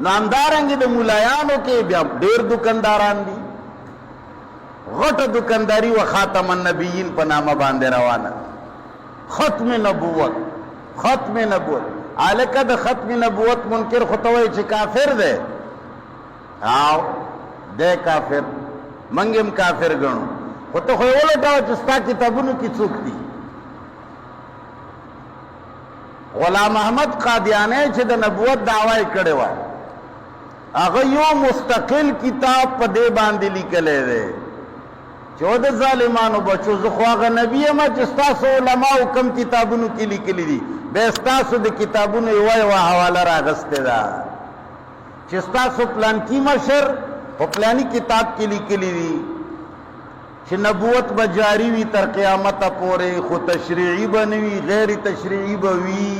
نو همدارنګې د مولایانو کې بیا ډېر دکانداران دي غټه دکانداري و خاتم النبیین په نامه باندې روانه ختم نبوت هلکه د ختم نبوت منکر خو ته وایي چې کافر دی او دی کافر موږ هم کافر ګڼو خو ته خو یې ولټوه چې ستا کتابونو کې څوک دي غلام احمد قادیانی چې د نبوت دعوه یې کړې وه هغه یو مستقل کتاب په دې باندې لیکلی دی چې د ظالمانو بچو زه خو هغه نبي یم چې ستاسو علماو کم کتابونو کې لیکلي دي بیا ستاسو د کتابونو یوه حواله راغستې ده چې ستاسو پلانکي مشر په پلاني کتاب کې لیکلي دي چې نبوت به جاری وي تر قیامته پورې خو تشریعي به نه وي غیر تشریعي به وي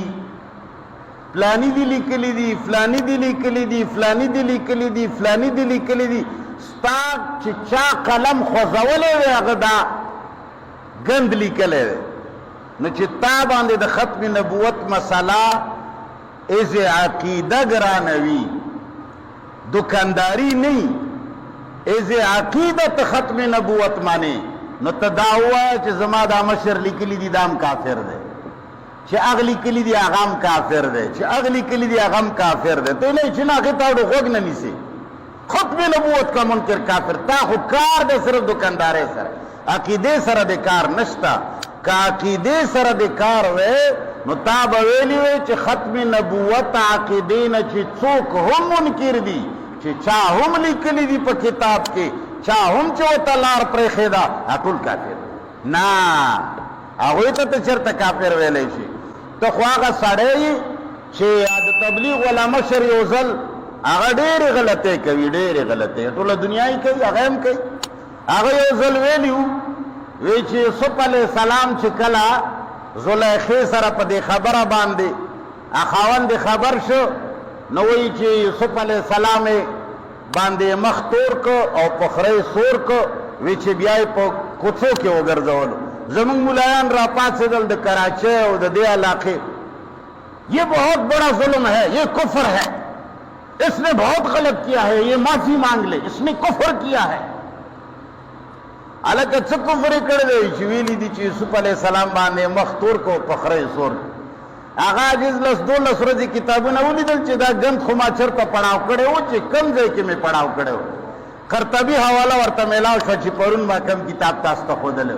فلانی دی لیکلی دی فلانی دی لیکلی دی فلانی دی لیکلی دی فلانی دی لیکلی دی ستا چې چا قلم خوځولی وی هغه دا ګند لیکلی دی نو چې تا باندې د ختم نبوت مسله از عقیده ګرانوي دکانداری نه از عقیدت ختم نبوت مانی نو ته دا ووایه چې زما دا مشر لیکلی دی دا هم کافر دی چې اغلی کلی دی هغه هم کافر دی چې اغلی کلی دی هغه هم کافر دی ته نه چې نه هغې ته غوږ نه نیسي ختم نبوت کا منکر کافر تا خو کار دی صرف دکاندارۍ سره عقیدې سره د کار نشته که عقیدې سره د کار وی نو تا به ویلي وی چې ختم نبوت عقیدې نه چې څوک هم منکر دي چې چا هم لیکلی دي په کتاب کې چا هم چې ورته لار پرېښې ده ټول کافر نه هغوی ته ته چېرته کافر ویلی شي ته خو هغه سړی چې د تبلیغ والا مشر یو ځل هغه ډېرې غلطۍ کوي ډېرې غلطۍ ټوله دنیا یې کوي هغه هم کوي هغه یو ځل ویلي وی چې یوسف علیه السلام چې کله زلیخې سره په دې خبره باندې خاوند خبر شو نو وایي چې یوسف علیه السلام باندې مخ تور کو او په خره سور کو وی چې بیا یې په کوڅو کې وګرځولو زمون ملایان را پاسېدل د کراچۍ او د دې علاقې یہ بہت بڑا ظلم ہے یہ کفر ہے اس نے بہت غلط کیا ہے یہ معافی مانگ لے اس نے کفر کیا ہے الکه څه کفر یې کړی دی چې ویلي دي چې یوسف علیه السلام باندې مخ تور کو په خره یې سور هغه عاجز 10-12 ورځې کتابونه ولیدل چې دا ګند خو ما چېرته پړاو کړی و چې کوم ځای کې مې پړاو کړی و قرطبي حواله ورته میلاو شوه چې پرون ما کوم کتاب تاسو ته ښودلی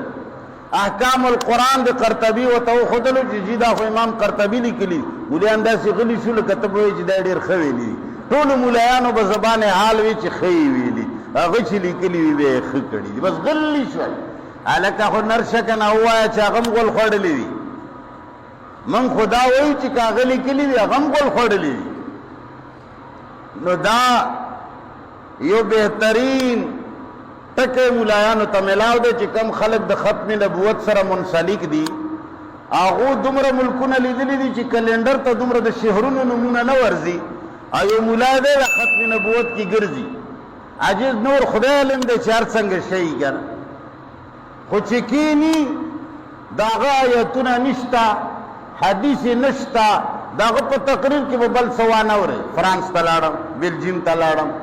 احکام القرآن د قرطبي ورته وښودلو چې جي دا خو امام قرطبي لیکلي مولیان داسې غلي شو لکه ته به وایې چې دا ډېر ښه ویلي دي ټولو مولایانو به زبان حال وي چې ښه یې ویلي هغه چې لیکلي وي بیا یې ښه کړي دي بس غلي شول هلکه خو نرشه که نه ووایه چې هغه هم غول خوړلی دي موږ خو دا وایو چې که هغه لیکلي دي هغه هم غول خوړلی دي نو دا یو بهترین ټکی مولایانو ته میلاو دی چې کم خلک د ختم نبوت سره منسلک دي هغو دومره ملکونه لیدلي دي چې کلنډر ته دومره د شهرونو نومونه نه ورځي او یو مولا دی د ختم نبوت کې ګرځي عجیز نور خدای علم دی چې هر څنګه شی ګر خو چې کینی د هغه ایتونه نشته حدیث نشته د هغه په تقریر کې به بل څه وانه اورئ فرانس ته لاړم بلجیم ته لاړم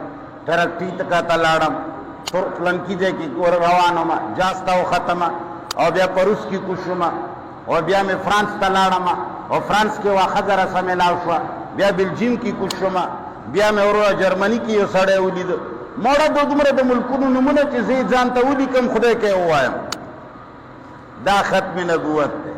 ټرکټیکا ته لاړم فلانکي ځای کې روان وم جاز ته وختمه او بیا په روس کې کوز شومه او بیا مې فرانس ته لاړم او فرانس کې یوه ښځه راسه میلاو شوه بیا بلجیم کې کوز شومه بیا مې وروره جرمني کې یو سړی ولیده موړه د دومره د ملکونو نومونه چې زه یې ځان ته ولیکم خدای که یې ووایم دا ختم نبوت دی